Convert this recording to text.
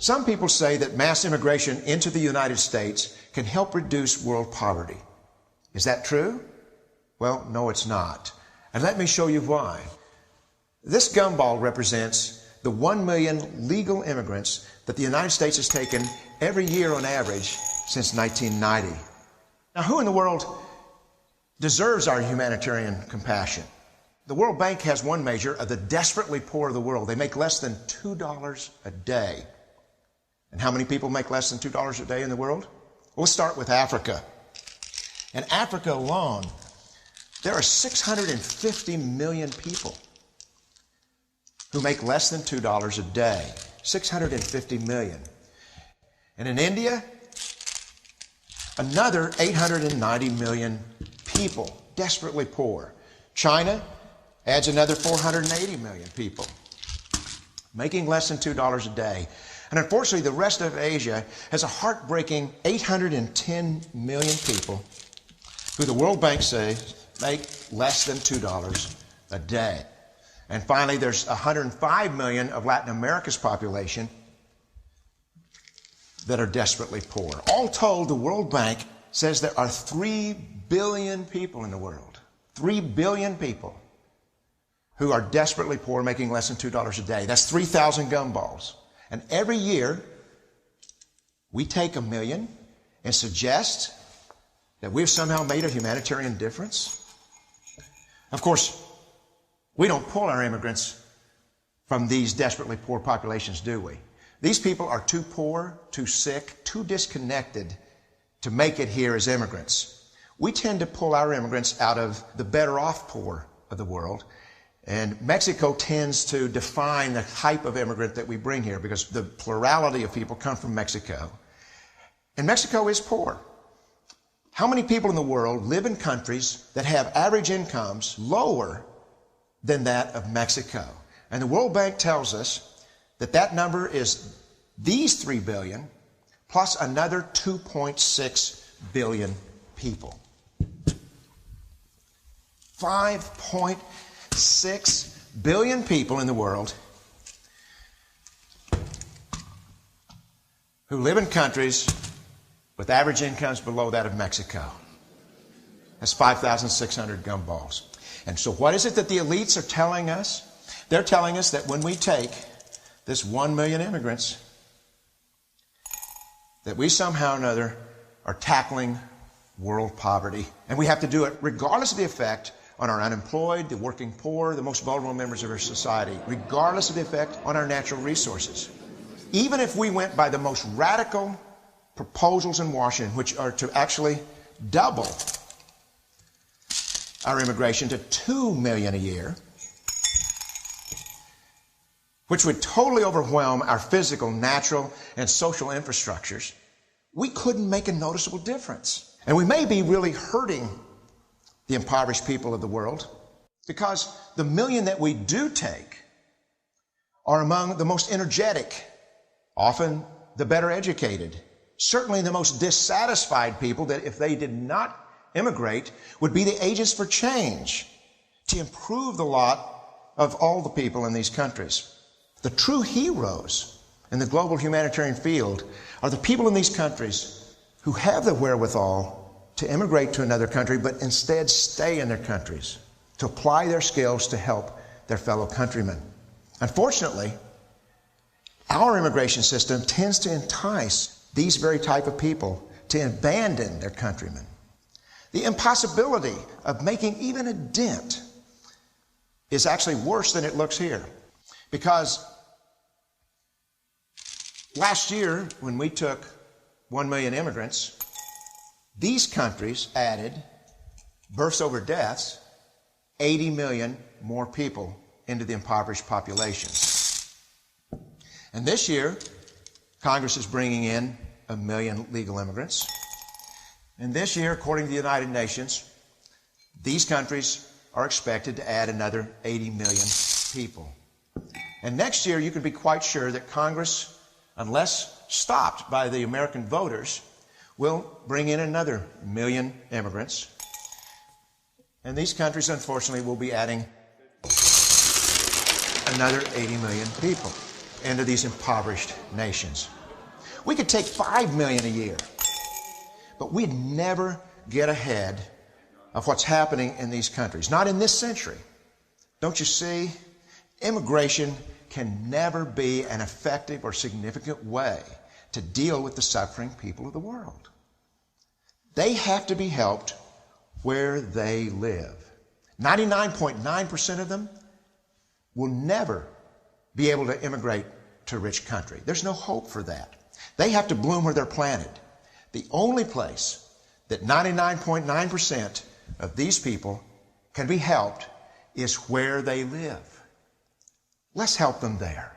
Some people say that mass immigration into the United States can help reduce world poverty. Is that true? Well, no, it's not. And let me show you why. This gumball represents the 1 million legal immigrants that the United States has taken every year on average since 1990. Now, who in the world deserves our humanitarian compassion? The World Bank has one measure of the desperately poor of the world. They make less than $2 a day. And how many people make less than $2 a day in the world? We'll start with Africa. In Africa alone, there are 650 million people who make less than $2 a day. 650 million. And in India, another 890 million people, desperately poor. China adds another 480 million people, making less than $2 a day. And unfortunately, the rest of Asia has a heartbreaking 810 million people who the World Bank says make less than $2 a day. And finally, there's 105 million of Latin America's population that are desperately poor. All told, the World Bank says there are 3 billion people in the world. 3 billion people who are desperately poor, making less than $2 a day. That's 3,000 gumballs. And every year, we take 1 million and suggest that we've somehow made a humanitarian difference. Of course, we don't pull our immigrants from these desperately poor populations, do we? These people are too poor, too sick, too disconnected to make it here as immigrants. We tend to pull our immigrants out of the better off poor of the world. And Mexico tends to define the type of immigrant that we bring here because the plurality of people come from Mexico. And Mexico is poor. How many people in the world live in countries that have average incomes lower than that of Mexico? And the World Bank tells us that that number is these 3 billion plus another 2.6 billion people. 5.6 billion people in the world who live in countries with average incomes below that of Mexico. That's 5,600 gumballs. And so what is it that the elites are telling us? They're telling us that when we take this 1 million immigrants, that we somehow or another are tackling world poverty. And we have to do it regardless of the effect on our unemployed, the working poor, the most vulnerable members of our society, regardless of the effect on our natural resources. Even if we went by the most radical proposals in Washington, which are to actually double our immigration to 2 million a year, which would totally overwhelm our physical, natural, and social infrastructures, we couldn't make a noticeable difference. And we may be really hurting the impoverished people of the world because the million that we do take are among the most energetic, often the better educated, certainly the most dissatisfied people that if they did not immigrate would be the agents for change to improve the lot of all the people in these countries. The true heroes in the global humanitarian field are the people in these countries who have the wherewithal to immigrate to another country, but instead stay in their countries, to apply their skills to help their fellow countrymen. Unfortunately, our immigration system tends to entice these very type of people to abandon their countrymen. The impossibility of making even a dent is actually worse than it looks here. Because last year, when we took 1 million immigrants, these countries added, births over deaths, 80 million more people into the impoverished population. And this year, Congress is bringing in 1 million legal immigrants. And this year, according to the United Nations, these countries are expected to add another 80 million people. And next year, you can be quite sure that Congress, unless stopped by the American voters, will bring in another 1 million immigrants. And these countries, unfortunately, will be adding another 80 million people. into these impoverished nations. We could take 5 million a year, but we'd never get ahead of what's happening in these countries. Not in this century. Don't you see? Immigration can never be an effective or significant way to deal with the suffering people of the world. They have to be helped where they live. 99.9% of them will never be able to immigrate to a rich country. There's no hope for that. They have to bloom where they're planted. The only place that 99.9% of these people can be helped is where they live. Let's help them there.